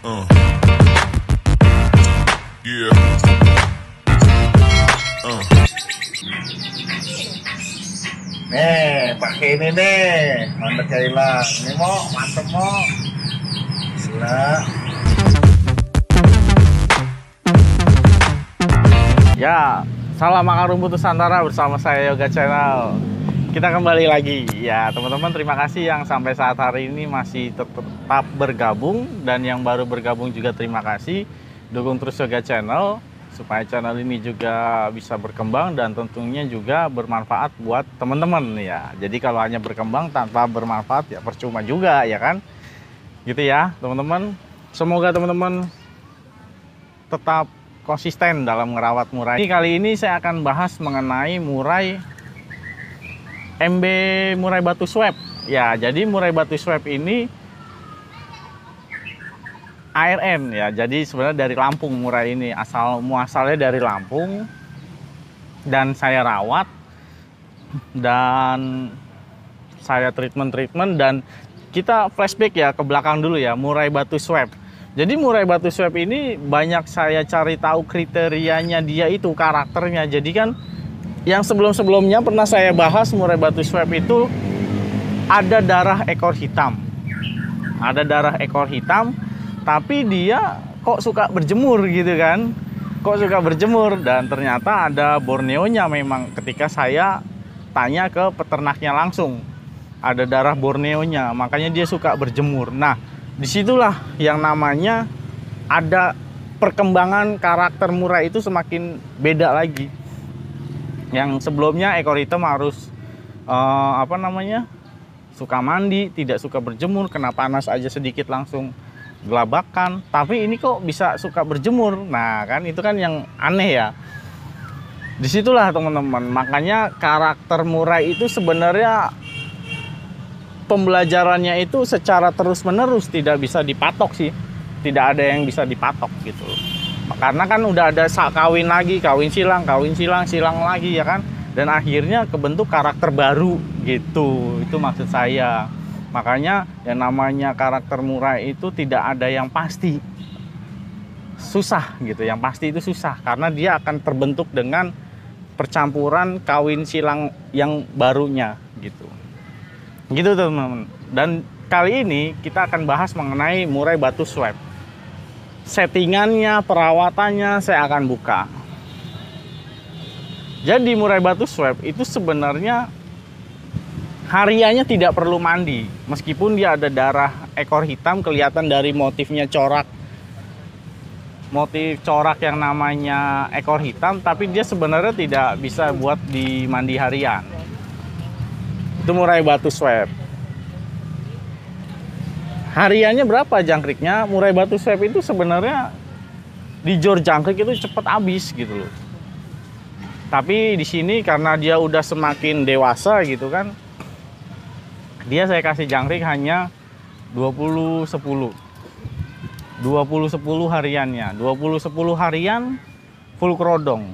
Uh. Yeah. Uh. Nih, pakai ini nih, Honda Kailang. Ini mau, mantep mau. Gila. Ya, salam akar rumput Nusantara bersama saya Yoga Channel. Kita kembali lagi. Ya, teman-teman, terima kasih yang sampai saat hari ini masih tetap bergabung, dan yang baru bergabung juga terima kasih. Dukung terus Yoga Channel supaya channel ini juga bisa berkembang dan tentunya juga bermanfaat buat teman-teman ya. Jadi kalau hanya berkembang tanpa bermanfaat ya percuma juga ya kan. Gitu ya, teman-teman. Semoga teman-teman tetap konsisten dalam merawat murai. Kali ini saya akan bahas mengenai murai MB murai batu swab. Ya, jadi murai batu swab ini ARN ya. Jadi sebenarnya dari Lampung murai ini, muasalnya dari Lampung, dan saya rawat dan saya treatment dan kita flashback ya ke belakang dulu ya, murai batu swab. Jadi murai batu swab ini banyak saya cari tahu kriterianya dia itu, karakternya. Jadi kan yang sebelum-sebelumnya pernah saya bahas murai batu swab itu ada darah ekor hitam. Ada darah ekor hitam, tapi dia kok suka berjemur gitu kan. Kok suka berjemur, dan ternyata ada Borneonya memang ketika saya tanya ke peternaknya langsung. Ada darah Borneonya, makanya dia suka berjemur. Nah, disitulah yang namanya ada perkembangan karakter murai itu semakin beda lagi. Yang sebelumnya ekor hitam harus suka mandi, tidak suka berjemur, kena panas aja sedikit langsung gelabakan. Tapi ini kok bisa suka berjemur. Nah kan itu kan yang aneh ya. Disitulah teman-teman, makanya karakter murai itu sebenarnya pembelajarannya itu secara terus-menerus, tidak bisa dipatok sih. Tidak ada yang bisa dipatok gitu. Karena kan udah ada kawin lagi, kawin silang, silang lagi ya kan. Dan akhirnya kebentuk karakter baru gitu. Itu maksud saya. Makanya yang namanya karakter murai itu tidak ada yang pasti. Susah gitu, yang pasti itu susah. Karena dia akan terbentuk dengan percampuran kawin silang yang barunya gitu. Gitu teman-teman. Dan kali ini kita akan bahas mengenai murai batu swab. Settingannya, perawatannya saya akan buka. Jadi murai batu swab itu sebenarnya hariannya tidak perlu mandi. Meskipun dia ada darah ekor hitam, kelihatan dari motifnya corak. Motif corak yang namanya ekor hitam, tapi dia sebenarnya tidak bisa buat di mandi harian. Itu murai batu swab. Hariannya berapa jangkriknya? Murai batu swab itu sebenarnya di jor jangkrik itu cepat habis gitu loh. Tapi di sini karena dia udah semakin dewasa gitu kan, dia saya kasih jangkrik hanya 20-10. 20-10 hariannya. 20-10 harian full kerodong.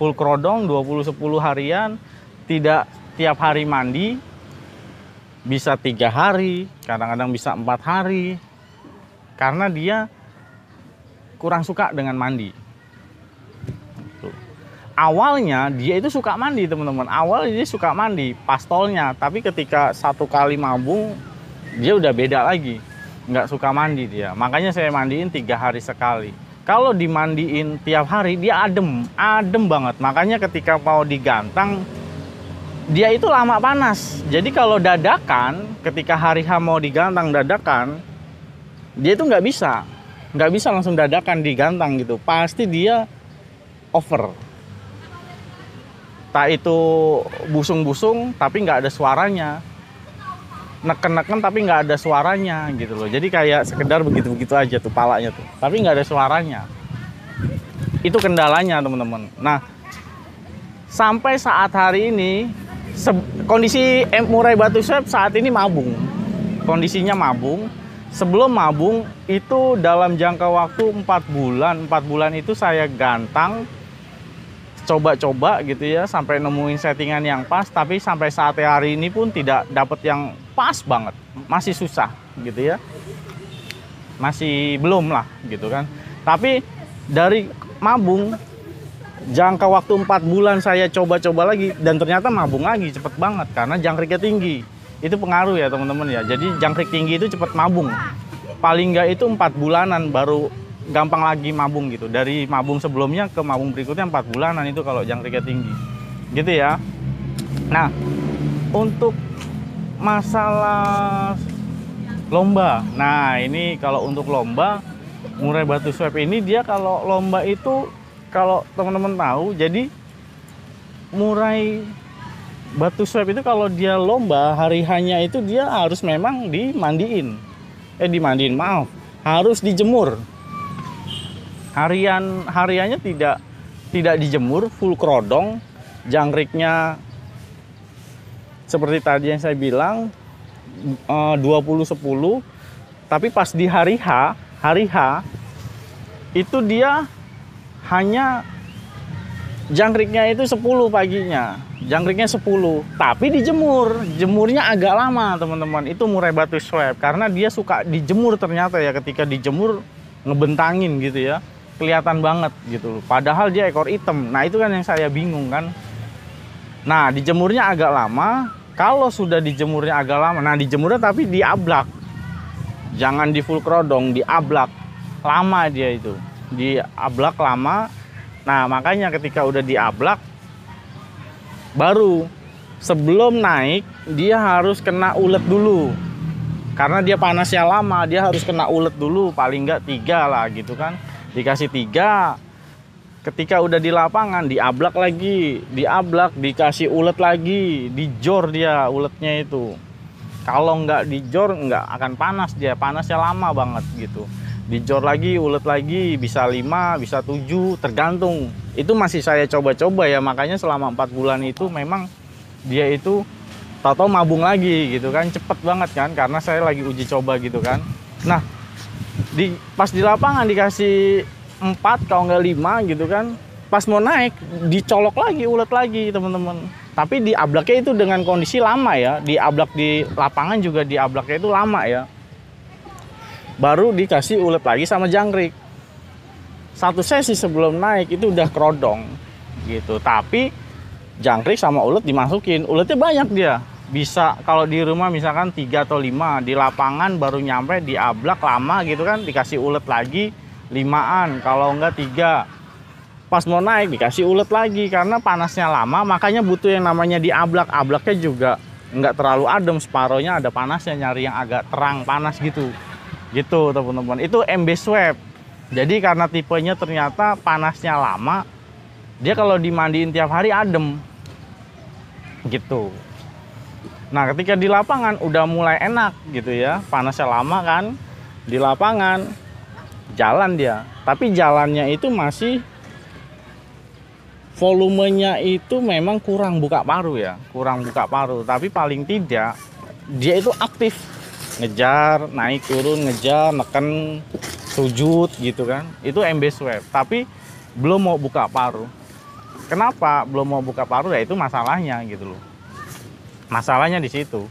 Full kerodong 20-10 harian, tidak tiap hari mandi. Bisa 3 hari, kadang-kadang bisa 4 hari. Karena dia kurang suka dengan mandi. Awalnya dia itu suka mandi teman-teman. Awalnya dia suka mandi, pastolnya. Tapi ketika 1 kali mabung, dia udah beda lagi. Nggak suka mandi dia. Makanya saya mandiin 3 hari sekali. Kalau dimandiin tiap hari, dia adem banget. Makanya ketika mau digantang, dia itu lama panas. Jadi kalau dadakan, ketika hari H mau digantang dadakan, dia itu nggak bisa langsung dadakan digantang gitu. Pasti dia over. Tak itu busung-busung tapi nggak ada suaranya, neken-neken tapi nggak ada suaranya gitu loh. Jadi kayak sekedar begitu-begitu aja tuh palanya tuh, tapi nggak ada suaranya. Itu kendalanya teman-teman. Nah, sampai saat hari ini kondisi murai batu swab saat ini mabung. Kondisinya mabung. Sebelum mabung itu dalam jangka waktu 4 bulan. 4 bulan itu saya gantang, coba-coba gitu ya, sampai nemuin settingan yang pas. Tapi sampai saat hari ini pun tidak dapat yang pas banget. Masih susah gitu ya. masih belum lah gitu kan. Tapi dari mabung jangka waktu 4 bulan saya coba-coba lagi dan ternyata mabung lagi cepet banget karena jangkriknya tinggi. Itu pengaruh ya teman-teman ya. Jadi jangkrik tinggi itu cepet mabung. Paling nggak itu 4 bulanan baru gampang lagi mabung gitu. Dari mabung sebelumnya ke mabung berikutnya 4 bulanan itu kalau jangkriknya tinggi. Gitu ya. Nah, untuk masalah lomba. Nah, ini kalau untuk lomba murai batu swab ini dia kalau lomba itu kalau teman-teman tahu, jadi murai batu swab itu kalau dia lomba hari hanya itu dia harus memang dimandiin. Maaf, harus dijemur. Hariannya tidak dijemur, full kerodong, jangkriknya seperti tadi yang saya bilang 20-10, tapi pas di hari H itu dia hanya jangkriknya itu 10 paginya. Jangkriknya 10, tapi jemurnya agak lama teman-teman. Itu murai batu swab karena dia suka dijemur ternyata ya. Ketika dijemur ngebentangin gitu ya, kelihatan banget gitu. Padahal dia ekor hitam. Nah itu kan yang saya bingung kan. Nah dijemurnya agak lama. Kalau sudah dijemurnya agak lama, nah dijemurnya tapi diablak, jangan di full kerodong, diablak lama dia itu, diablak lama. Nah makanya ketika udah diablak, baru sebelum naik dia harus kena ulet dulu, karena dia panasnya lama, dia harus kena ulet dulu, paling nggak 3 lah gitu kan, dikasih 3. Ketika udah di lapangan diablak lagi, dikasih ulet lagi, dijor dia uletnya itu. Kalau nggak dijor nggak akan panas, dia panasnya lama banget gitu. Dijor lagi, ulet lagi, bisa 5, bisa 7, tergantung. Itu masih saya coba-coba ya, makanya selama 4 bulan itu memang dia itu tahu-tahu mabung lagi gitu kan, cepet banget kan, karena saya lagi uji coba gitu kan. Nah, pas di lapangan dikasih 4 kalau nggak 5 gitu kan, pas mau naik dicolok lagi ulet lagi teman-teman. Tapi diablaknya itu dengan kondisi lama ya, diablak di lapangan juga diablaknya itu lama ya, baru dikasih ulet lagi sama jangkrik. 1 sesi sebelum naik itu udah kerodong gitu, tapi jangkrik sama ulet dimasukin, uletnya banyak dia. Bisa kalau di rumah misalkan 3 atau 5, di lapangan baru nyampe diablak lama gitu kan, dikasih ulet lagi 5-an, kalau enggak 3. Pas mau naik dikasih ulet lagi karena panasnya lama, makanya butuh yang namanya diablak. Ablaknya juga enggak terlalu adem, separohnya ada panasnya, nyari yang agak terang panas gitu. Gitu teman-teman. Itu MB swab. Jadi karena tipenya ternyata panasnya lama, dia kalau dimandiin tiap hari adem. Gitu. Nah, ketika di lapangan udah mulai enak gitu ya. Panasnya lama kan. Di lapangan jalan dia, tapi jalannya itu masih volumenya itu memang kurang buka paruh ya, tapi paling tidak dia itu aktif, ngejar, naik turun, ngejar, neken, sujud gitu kan. Itu MB swab, tapi belum mau buka paruh. Kenapa belum mau buka paruh? Ya itu masalahnya gitu loh, masalahnya di situ.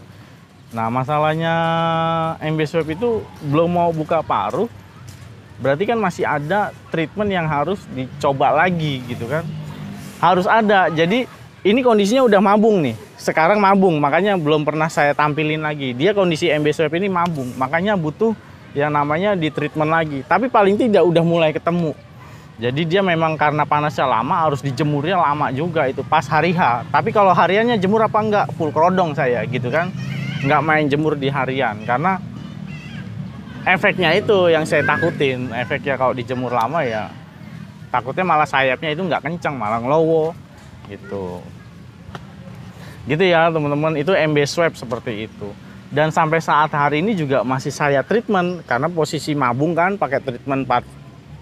Nah masalahnya MB swab itu belum mau buka paruh, berarti kan masih ada treatment yang harus dicoba lagi gitu kan. Harus ada. Jadi ini kondisinya udah mabung nih. Sekarang mabung, makanya belum pernah saya tampilin lagi. Dia kondisi MB swab ini mabung, makanya butuh yang namanya di treatment lagi. Tapi paling tidak udah mulai ketemu. Jadi dia memang karena panasnya lama harus dijemurnya lama juga itu pas hari H. Tapi kalau hariannya jemur apa enggak? Full kerodong saya gitu kan. Nggak main jemur di harian karena efeknya itu yang saya takutin. Efeknya kalau dijemur lama ya takutnya malah sayapnya itu nggak kencang, malah ngelowo gitu. Gitu ya teman-teman, itu MB swab seperti itu. Dan sampai saat hari ini juga masih saya treatment karena posisi mabung kan, pakai treatment part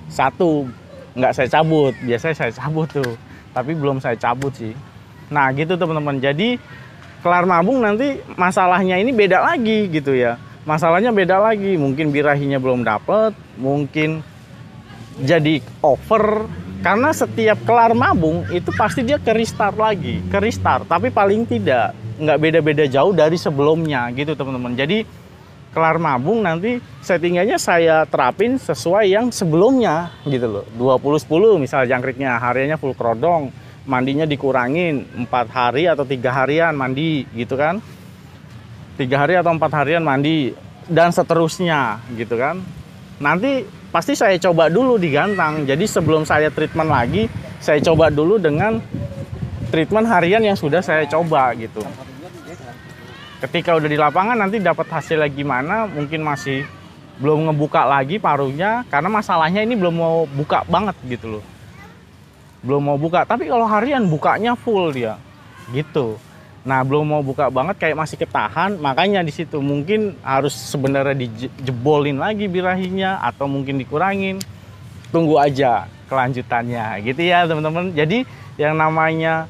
1 nggak saya cabut. Biasanya saya cabut tuh, tapi belum saya cabut sih. Nah gitu teman-teman. Jadi kelar mabung nanti masalahnya ini beda lagi gitu ya. Masalahnya beda lagi, mungkin birahinya belum dapet, mungkin jadi over. Karena setiap kelar mabung itu pasti dia ke restart lagi, tapi paling tidak nggak beda-beda jauh dari sebelumnya gitu teman-teman. Jadi kelar mabung nanti settingannya saya terapin sesuai yang sebelumnya gitu loh. 20-10 misal jangkriknya, hariannya full kerodong, mandinya dikurangin 4 hari atau 3 harian mandi gitu kan. 3 hari atau 4 harian mandi dan seterusnya gitu kan. Nanti pasti saya coba dulu di gantang. Jadi sebelum saya treatment lagi, saya coba dulu dengan treatment harian yang sudah saya coba gitu. Ketika udah di lapangan nanti dapat hasilnya gimana, mungkin masih belum ngebuka lagi paruhnya karena masalahnya ini belum mau buka banget gitu loh. Belum mau buka, tapi kalau harian bukanya full dia. Gitu. Nah, belum mau buka banget kayak masih ketahan, makanya di situ mungkin harus sebenarnya dijebolin lagi birahinya atau mungkin dikurangin. Tunggu aja kelanjutannya gitu ya, teman-teman. Jadi yang namanya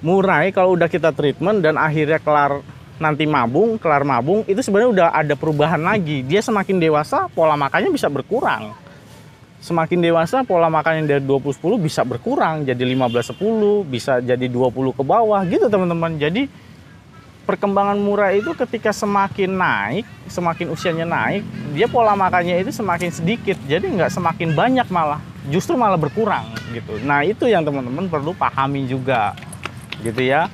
murai kalau udah kita treatment dan akhirnya kelar nanti mabung, kelar mabung, itu sebenarnya udah ada perubahan lagi. Dia semakin dewasa, pola makannya bisa berkurang. Semakin dewasa, pola makannya dari 20-10 bisa berkurang, jadi 15-10, bisa jadi 20 ke bawah, gitu teman-teman. Jadi perkembangan murai itu ketika semakin naik, semakin usianya naik, dia pola makannya itu semakin sedikit, jadi nggak semakin banyak malah, justru malah berkurang gitu. Nah itu yang teman-teman perlu pahami juga, gitu ya.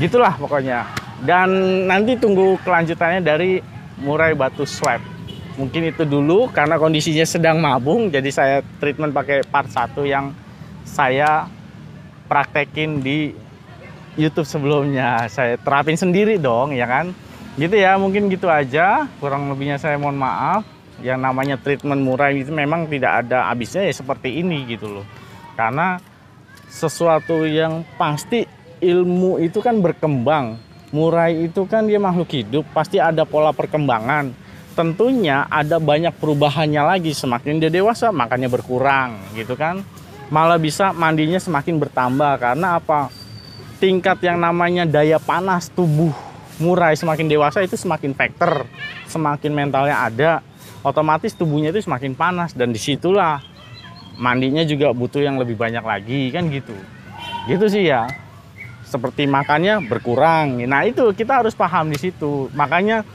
Gitulah pokoknya. Dan nanti tunggu kelanjutannya dari murai batu swab. Mungkin itu dulu karena kondisinya sedang mabung, jadi saya treatment pakai part 1 yang saya praktekin di YouTube sebelumnya. Saya terapin sendiri dong, ya kan? Gitu ya, mungkin gitu aja. Kurang lebihnya saya mohon maaf. Yang namanya treatment murai itu memang tidak ada habisnya ya seperti ini gitu loh. Karena sesuatu yang pasti ilmu itu kan berkembang. Murai itu kan dia makhluk hidup, pasti ada pola perkembangan. Tentunya ada banyak perubahannya lagi, semakin dia dewasa makannya berkurang gitu kan. Malah bisa mandinya semakin bertambah karena apa? Tingkat yang namanya daya panas tubuh murai semakin dewasa itu semakin faktor, semakin mentalnya ada, otomatis tubuhnya itu semakin panas dan disitulah mandinya juga butuh yang lebih banyak lagi kan gitu. Gitu sih ya. Seperti makannya berkurang. Nah itu kita harus paham di situ. Makanya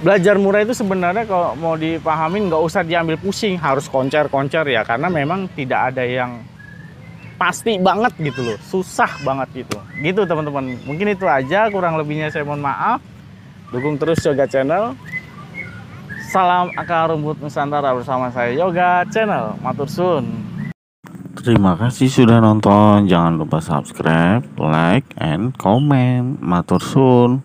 belajar murai itu sebenarnya kalau mau dipahamin nggak usah diambil pusing, harus koncer-koncer ya, karena memang tidak ada yang pasti banget gitu loh, susah banget gitu. Gitu teman-teman. Mungkin itu aja, kurang lebihnya saya mohon maaf. Dukung terus Yoga Channel. Salam akar rumput Nusantara bersama saya Yoga Channel. Matur suwun. Terima kasih sudah nonton. Jangan lupa subscribe, like, and comment. Matur suwun.